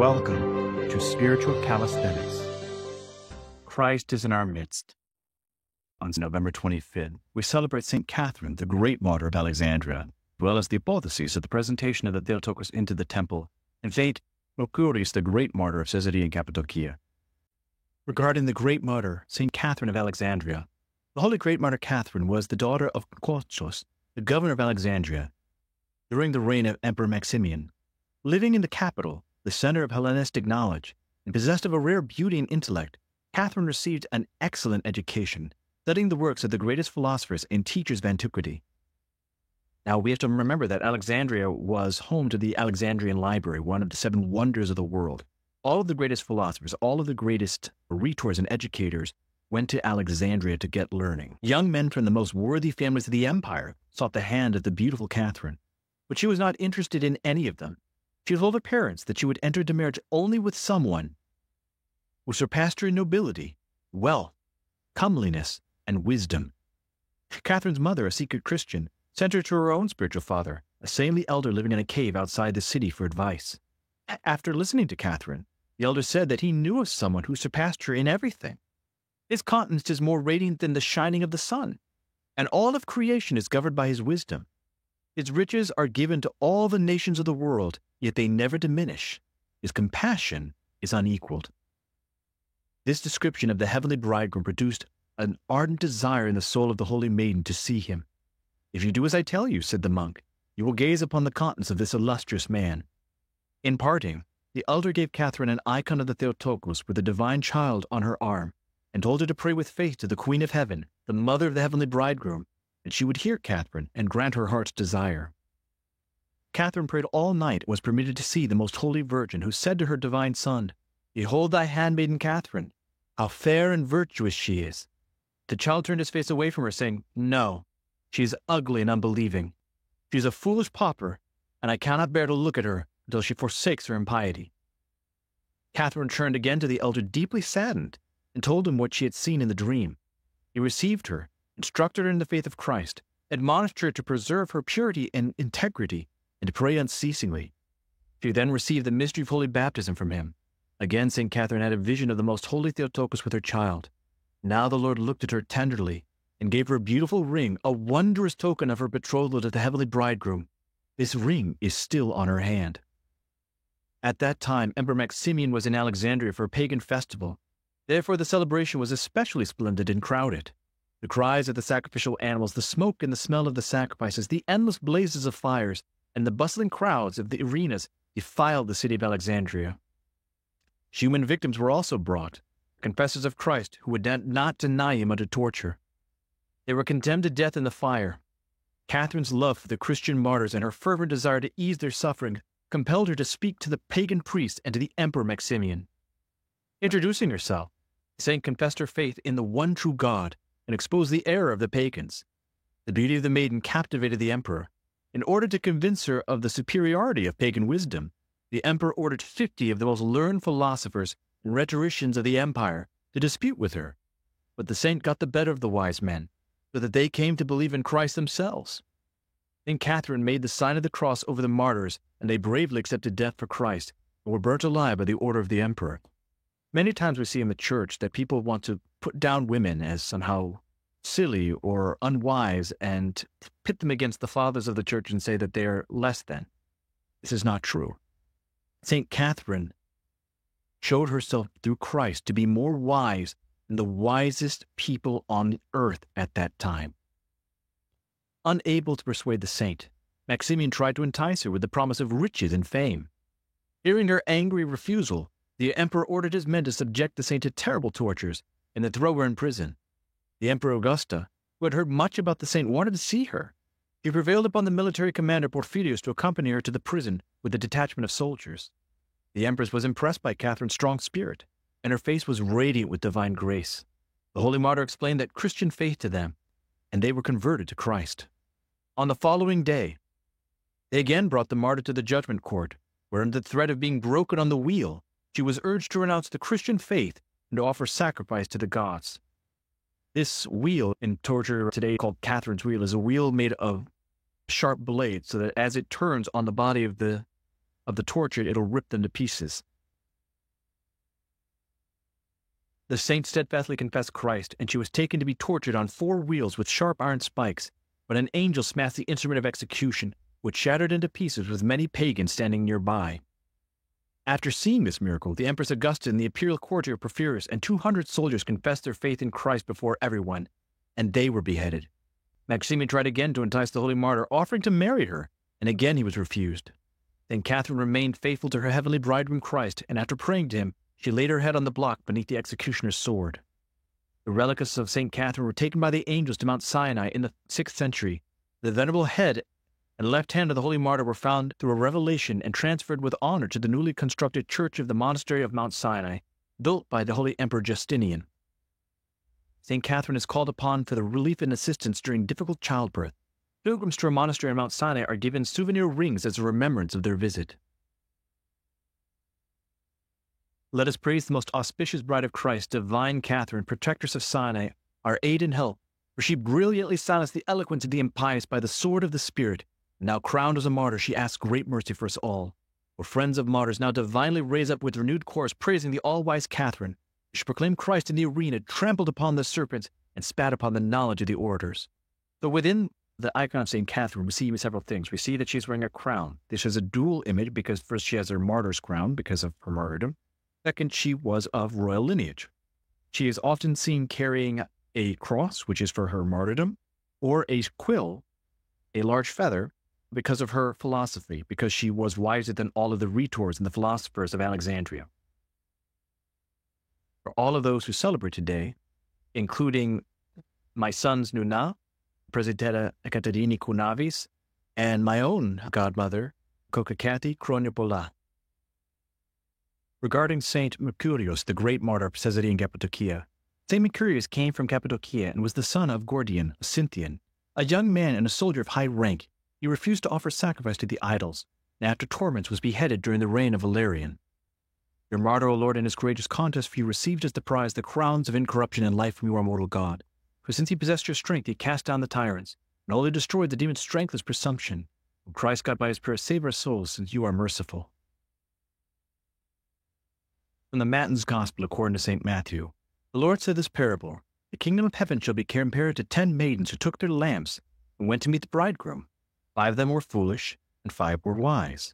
Welcome to Spiritual Calisthenics. Christ is in our midst. On November 25th, we celebrate St. Catherine, the great martyr of Alexandria, as well as the apotheosis of the presentation of the Theotokos into the temple, and St. Mercurius, the great martyr of Caesarea and Cappadocia. Regarding the great martyr, St. Catherine of Alexandria, the holy great martyr Catherine was the daughter of Kochos, the governor of Alexandria, during the reign of Emperor Maximian. Living in the capital, the center of Hellenistic knowledge, and possessed of a rare beauty and intellect, Catherine received an excellent education, studying the works of the greatest philosophers and teachers of antiquity. Now, we have to remember that Alexandria was home to the Alexandrian Library, one of the 7 wonders of the world. All of the greatest philosophers, all of the greatest rhetors and educators went to Alexandria to get learning. Young men from the most worthy families of the empire sought the hand of the beautiful Catherine, but she was not interested in any of them. She told her parents that she would enter into marriage only with someone who surpassed her in nobility, wealth, comeliness, and wisdom. Catherine's mother, a secret Christian, sent her to her own spiritual father, a saintly elder living in a cave outside the city, for advice. After listening to Catherine, the elder said that he knew of someone who surpassed her in everything. His countenance is more radiant than the shining of the sun, and all of creation is governed by his wisdom. His riches are given to all the nations of the world, yet they never diminish. His compassion is unequaled. This description of the heavenly bridegroom produced an ardent desire in the soul of the holy maiden to see him. "If you do as I tell you," said the monk, "you will gaze upon the countenance of this illustrious man." In parting, the elder gave Catherine an icon of the Theotokos with the divine child on her arm, and told her to pray with faith to the Queen of Heaven, the mother of the heavenly bridegroom, and she would hear Catherine and grant her heart's desire. Catherine prayed all night and was permitted to see the most holy Virgin, who said to her divine son, "Behold thy handmaiden Catherine, how fair and virtuous she is." The child turned his face away from her, saying, "No, she is ugly and unbelieving. She is a foolish pauper, and I cannot bear to look at her until she forsakes her impiety." Catherine turned again to the elder, deeply saddened, and told him what she had seen in the dream. He received her, instructed her in the faith of Christ, admonished her to preserve her purity and integrity, and to pray unceasingly. She then received the mystery of holy baptism from him. Again, St. Catherine had a vision of the most holy Theotokos with her child. Now the Lord looked at her tenderly and gave her a beautiful ring, a wondrous token of her betrothal to the heavenly bridegroom. This ring is still on her hand. At that time, Emperor Maximian was in Alexandria for a pagan festival. Therefore, the celebration was especially splendid and crowded. The cries of the sacrificial animals, the smoke and the smell of the sacrifices, the endless blazes of fires, and the bustling crowds of the arenas defiled the city of Alexandria. Human victims were also brought, confessors of Christ who would not deny him under torture. They were condemned to death in the fire. Catherine's love for the Christian martyrs and her fervent desire to ease their suffering compelled her to speak to the pagan priests and to the Emperor Maximian. Introducing herself, the saint confessed her faith in the one true God and exposed the error of the pagans. The beauty of the maiden captivated the emperor. In order to convince her of the superiority of pagan wisdom, the emperor ordered 50 of the most learned philosophers and rhetoricians of the empire to dispute with her. But the saint got the better of the wise men, so that they came to believe in Christ themselves. St. Catherine made the sign of the cross over the martyrs, and they bravely accepted death for Christ and were burnt alive by the order of the emperor. Many times we see in the church that people want to put down women as somehow silly or unwise and pit them against the fathers of the church and say that they are less than. This is not true. St. Catherine showed herself through Christ to be more wise than the wisest people on earth at that time. Unable to persuade the saint, Maximian tried to entice her with the promise of riches and fame. Hearing her angry refusal, the emperor ordered his men to subject the saint to terrible tortures and to throw her in prison. The Emperor Augusta, who had heard much about the saint, wanted to see her. He prevailed upon the military commander Porphyrius to accompany her to the prison with a detachment of soldiers. The empress was impressed by Catherine's strong spirit, and her face was radiant with divine grace. The holy martyr explained that Christian faith to them, and they were converted to Christ. On the following day, they again brought the martyr to the judgment court, where under the threat of being broken on the wheel, she was urged to renounce the Christian faith and to offer sacrifice to the gods. This wheel in torture today called Catherine's wheel is a wheel made of sharp blades so that as it turns on the body of the tortured, it'll rip them to pieces. The saint steadfastly confessed Christ, and she was taken to be tortured on 4 wheels with sharp iron spikes. But an angel smashed the instrument of execution, which shattered into pieces with many pagans standing nearby. After seeing this miracle, the Empress Augusta and the imperial courtier Porphyrius and 200 soldiers confessed their faith in Christ before everyone, and they were beheaded. Maximian tried again to entice the holy martyr, offering to marry her, and again he was refused. Then Catherine remained faithful to her heavenly bridegroom Christ, and after praying to him, she laid her head on the block beneath the executioner's sword. The relics of St. Catherine were taken by the angels to Mount Sinai in the 6th century. The venerable head and left hand of the holy martyr were found through a revelation and transferred with honor to the newly constructed church of the monastery of Mount Sinai, built by the holy Emperor Justinian. St. Catherine is called upon for the relief and assistance during difficult childbirth. Pilgrims to her monastery on Mount Sinai are given souvenir rings as a remembrance of their visit. Let us praise the most auspicious bride of Christ, divine Catherine, protectress of Sinai, our aid and help, for she brilliantly silenced the eloquence of the impious by the sword of the Spirit. Now crowned as a martyr, she asks great mercy for us all. O friends of martyrs, now divinely raise up with renewed chorus, praising the all-wise Catherine. She proclaimed Christ in the arena, trampled upon the serpents, and spat upon the knowledge of the orators. So within the icon of St. Catherine, we see several things. We see that she's wearing a crown. This is a dual image because first she has her martyr's crown because of her martyrdom. Second, she was of royal lineage. She is often seen carrying a cross, which is for her martyrdom, or a quill, a large feather, because of her philosophy, because she was wiser than all of the rhetors and the philosophers of Alexandria. For all of those who celebrate today, including my sons Nuna, Presidenta Ekaterini Kounavis, and my own godmother, Kokakati Kroniopola. Regarding Saint Mercurius, the great martyr of Caesarea in Cappadocia, Saint Mercurius came from Cappadocia and was the son of Gordian, a Scythian. A young man and a soldier of high rank, he refused to offer sacrifice to the idols, and after torments was beheaded during the reign of Valerian. Your martyr, O Lord, in his courageous contest for you received as the prize the crowns of incorruption and life from your immortal God. For since he possessed your strength, he cast down the tyrants, and only destroyed the demon's strengthless presumption. O Christ God, by his prayer, save our souls, since you are merciful. From the Matins Gospel according to St. Matthew, the Lord said this parable, The kingdom of heaven shall be compared to 10 maidens who took their lamps and went to meet the bridegroom. 5 of them were foolish, and 5 were wise.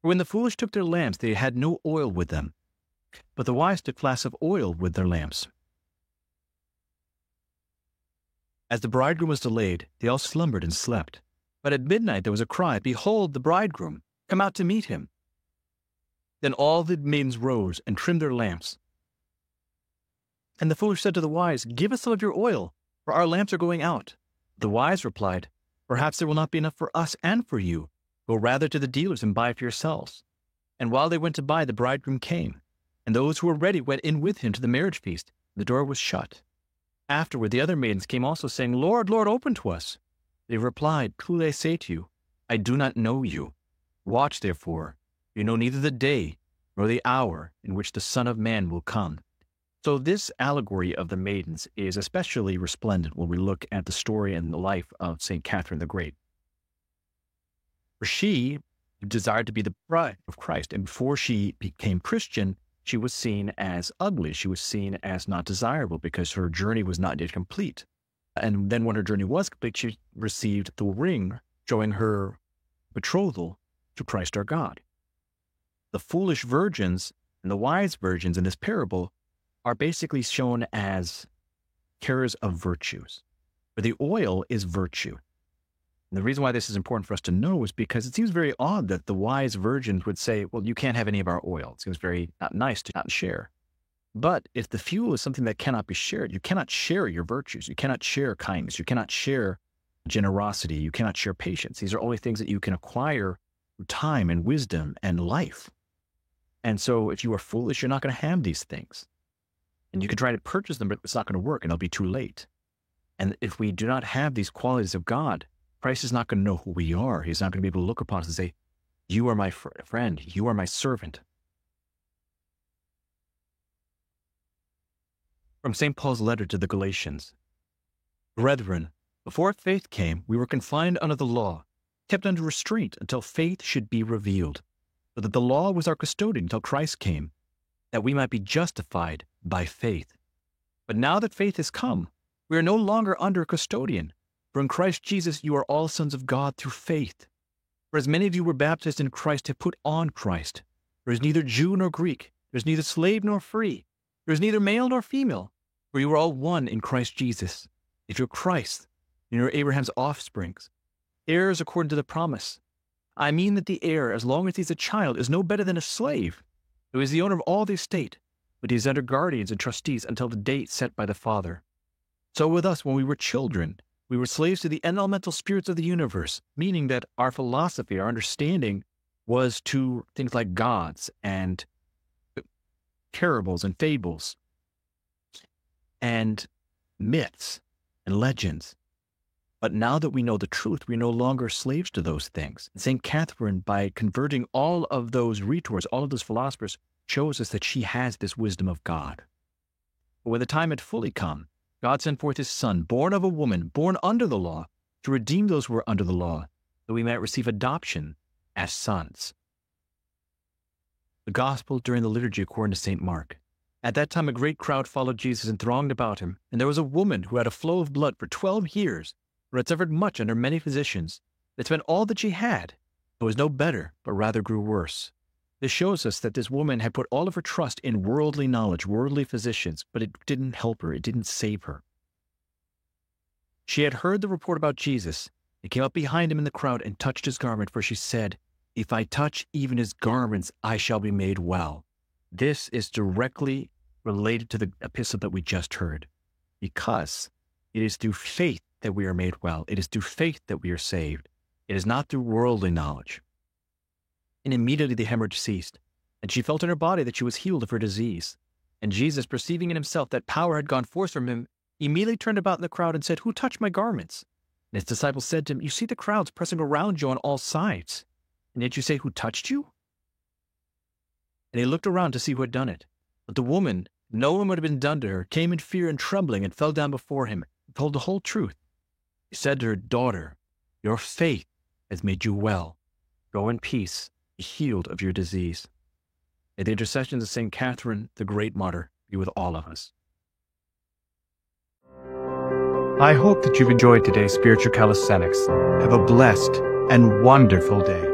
For when the foolish took their lamps, they had no oil with them, but the wise took flasks of oil with their lamps. As the bridegroom was delayed, they all slumbered and slept. But at midnight there was a cry, Behold the bridegroom, come out to meet him. Then all the maidens rose and trimmed their lamps. And the foolish said to the wise, Give us some of your oil, for our lamps are going out. The wise replied, Perhaps there will not be enough for us and for you. Go rather to the dealers and buy for yourselves. And while they went to buy, the bridegroom came. And those who were ready went in with him to the marriage feast. The door was shut. Afterward the other maidens came also, saying, Lord, Lord, open to us. They replied, Truly I say to you, I do not know you. Watch therefore. You know neither the day nor the hour in which the Son of Man will come. So this allegory of the maidens is especially resplendent when we look at the story and the life of St. Catherine the Great. For she desired to be the bride of Christ, and before she became Christian, she was seen as ugly. She was seen as not desirable because her journey was not yet complete. And then when her journey was complete, she received the ring showing her betrothal to Christ our God. The foolish virgins and the wise virgins in this parable are basically shown as carriers of virtues, where the oil is virtue. And the reason why this is important for us to know is because it seems very odd that the wise virgins would say, well, you can't have any of our oil. It seems very not nice to not share. But if the fuel is something that cannot be shared, you cannot share your virtues. You cannot share kindness. You cannot share generosity. You cannot share patience. These are only things that you can acquire through time and wisdom and life. And so if you are foolish, you're not going to have these things. And you can try to purchase them, but it's not going to work and it'll be too late. And if we do not have these qualities of God, Christ is not going to know who we are. He's not going to be able to look upon us and say, you are my friend. You are my servant. From St. Paul's letter to the Galatians. Brethren, before faith came, we were confined under the law, kept under restraint until faith should be revealed. So that the law was our custodian until Christ came, that we might be justified by faith. But now that faith has come, we are no longer under a custodian. For in Christ Jesus you are all sons of God through faith. For as many of you were baptized in Christ have put on Christ. There is neither Jew nor Greek, there is neither slave nor free, there is neither male nor female, for you are all one in Christ Jesus. If you're Christ, then you're Abraham's offsprings, heirs according to the promise. I mean that the heir, as long as he's a child, is no better than a slave, who is the owner of all the estate, but he is under guardians and trustees until the date set by the Father. So with us, when we were children, we were slaves to the elemental spirits of the universe, meaning that our philosophy, our understanding, was to things like gods and parables and fables and myths and legends. But now that we know the truth, we're no longer slaves to those things. St. Catherine, by converting all of those rhetors, all of those philosophers, shows us that she has this wisdom of God. But when the time had fully come, God sent forth his Son, born of a woman, born under the law, to redeem those who were under the law, that we might receive adoption as sons. The Gospel during the liturgy according to St. Mark. At that time a great crowd followed Jesus and thronged about him, and there was a woman who had a flow of blood for 12 years, who had suffered much under many physicians, that spent all that she had, but was no better, but rather grew worse. This shows us that this woman had put all of her trust in worldly knowledge, worldly physicians, but it didn't help her, it didn't save her. She had heard the report about Jesus, and came up behind him in the crowd and touched his garment, for she said, "If I touch even his garments, I shall be made well." This is directly related to the epistle that we just heard, because it is through faith that we are made well. It is through faith that we are saved. It is not through worldly knowledge. And immediately the hemorrhage ceased, and she felt in her body that she was healed of her disease. And Jesus, perceiving in himself that power had gone forth from him, immediately turned about in the crowd and said, "Who touched my garments?" And his disciples said to him, "You see the crowds pressing around you on all sides, and yet you say, 'Who touched you?'" And he looked around to see who had done it. But the woman, knowing what had been done to her, came in fear and trembling and fell down before him and told the whole truth. He said to her, "Daughter, your faith has made you well. Go in peace, be healed of your disease." May the intercessions of St. Catherine, the great martyr, be with all of us. I hope that you've enjoyed today's spiritual calisthenics. Have a blessed and wonderful day.